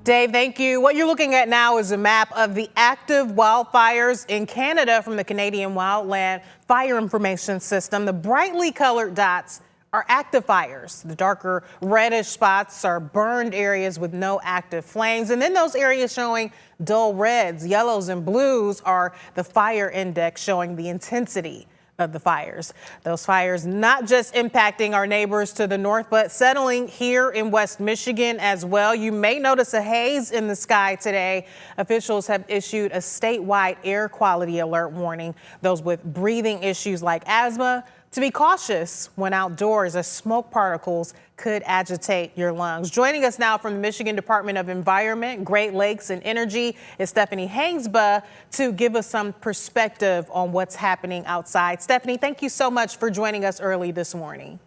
Dave, thank you. What you're looking at now is a map of the active wildfires in Canada from the Canadian Wildland Fire Information System. The brightly colored dots are active fires. The darker reddish spots are burned areas with no active flames. And then those areas showing dull reds, yellows, and blues are the fire index showing the intensity of the fires. Those fires not just impacting our neighbors to the north, but settling here in West Michigan as well. You may notice a haze in the sky today. Officials have issued a statewide air quality alert warning those with breathing issues like asthma to be cautious when outdoors, as smoke particles could agitate your lungs. Joining us now from the Michigan Department of Environment, Great Lakes and Energy is Stephanie Hainsbaugh to give us some perspective on what's happening outside. Stephanie, thank you so much for joining us early this morning.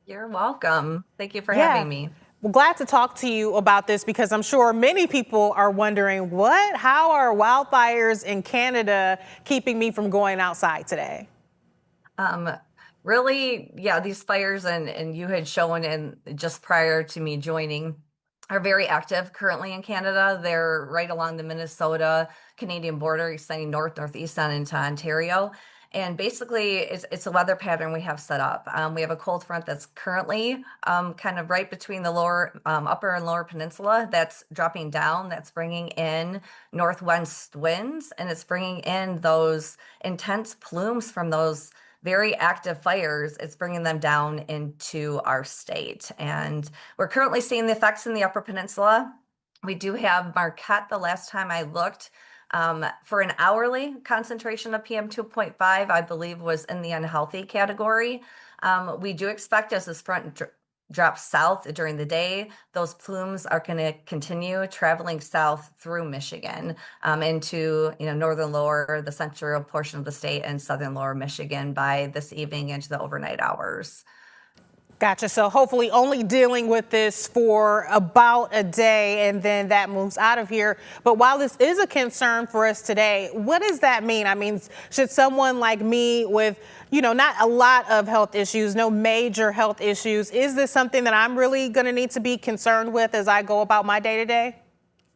You're welcome. Thank you for having me. Well, glad to talk to you about this because I'm sure many people are wondering how are wildfires in Canada keeping me from going outside today? Really, yeah, these fires and you had shown in just prior to me joining are very active currently in Canada. They're right along the Minnesota-Canadian border, extending northeast on into Ontario. And basically, it's a weather pattern we have set up. We have a cold front that's currently kind of right between the lower, upper and lower peninsula that's dropping down, that's bringing in northwest winds, and it's bringing in those intense plumes from those very active fires. It's bringing them down into our state. And we're currently seeing the effects in the Upper Peninsula. We do have Marquette, the last time I looked, for an hourly concentration of PM 2.5, I believe was in the unhealthy category. We do expect as this front drops south during the day, those plumes are going to continue traveling south through Michigan into northern lower, the central portion of the state, and southern lower Michigan by this evening into the overnight hours. Gotcha. So hopefully only dealing with this for about a day and then that moves out of here. But while this is a concern for us today, what does that mean? I mean, should someone like me with, not a lot of health issues, no major health issues, is this something that I'm really going to need to be concerned with as I go about my day to day?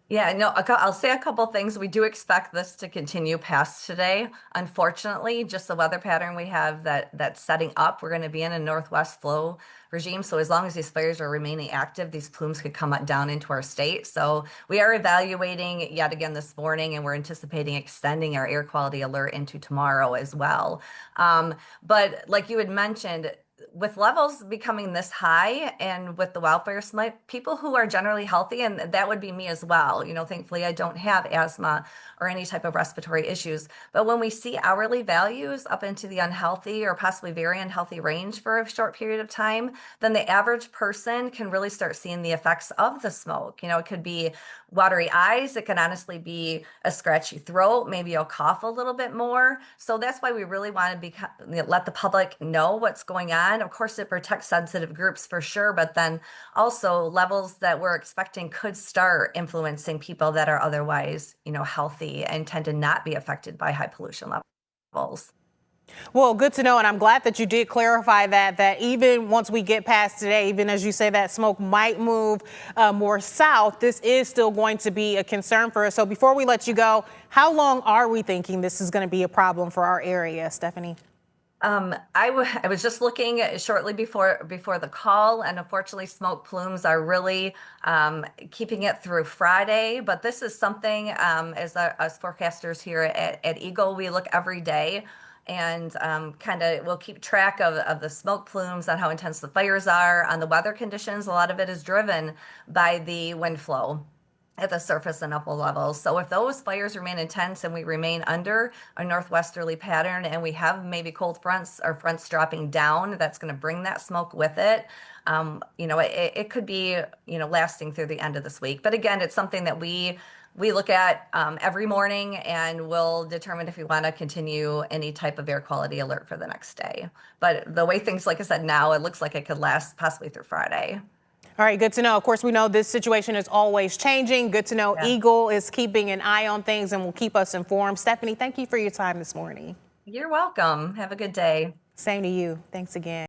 Yeah, no, I'll say a couple things. We do expect this to continue past today. Unfortunately, just the weather pattern we have that's setting up, we're going to be in a northwest flow regime. So as long as these fires are remaining active, these plumes could come down into our state. So we are evaluating yet again this morning, and we're anticipating extending our air quality alert into tomorrow as well. But like you had mentioned, with levels becoming this high and with the wildfire smoke, people who are generally healthy, and that would be me as well. Thankfully I don't have asthma or any type of respiratory issues. But when we see hourly values up into the unhealthy or possibly very unhealthy range for a short period of time, then the average person can really start seeing the effects of the smoke. It could be watery eyes. It can honestly be a scratchy throat. Maybe you'll cough a little bit more. So that's why we really want to let the public know what's going on. Of course, it protects sensitive groups for sure, but then also levels that we're expecting could start influencing people that are otherwise, healthy and tend to not be affected by high pollution levels. Well, good to know. And I'm glad that you did clarify that even once we get past today, even as you say that smoke might move more south, this is still going to be a concern for us. So before we let you go, how long are we thinking this is going to be a problem for our area, Stephanie? I was just looking shortly before the call, and unfortunately smoke plumes are really keeping it through Friday. But this is something as forecasters here at Eagle, we look every day and we'll keep track of the smoke plumes, on how intense the fires are, on the weather conditions. A lot of it is driven by the wind flow at the surface and upper levels. So if those fires remain intense and we remain under a northwesterly pattern and we have maybe cold fronts or fronts dropping down, that's going to bring that smoke with it. It could be, lasting through the end of this week. But again, it's something that we look at every morning, and we'll determine if we want to continue any type of air quality alert for the next day. But the way things, like I said, now it looks like it could last possibly through Friday. All right, good to know. Of course, we know this situation is always changing. Good to know Eagle is keeping an eye on things and will keep us informed. Stephanie, thank you for your time this morning. You're welcome. Have a good day. Same to you. Thanks again.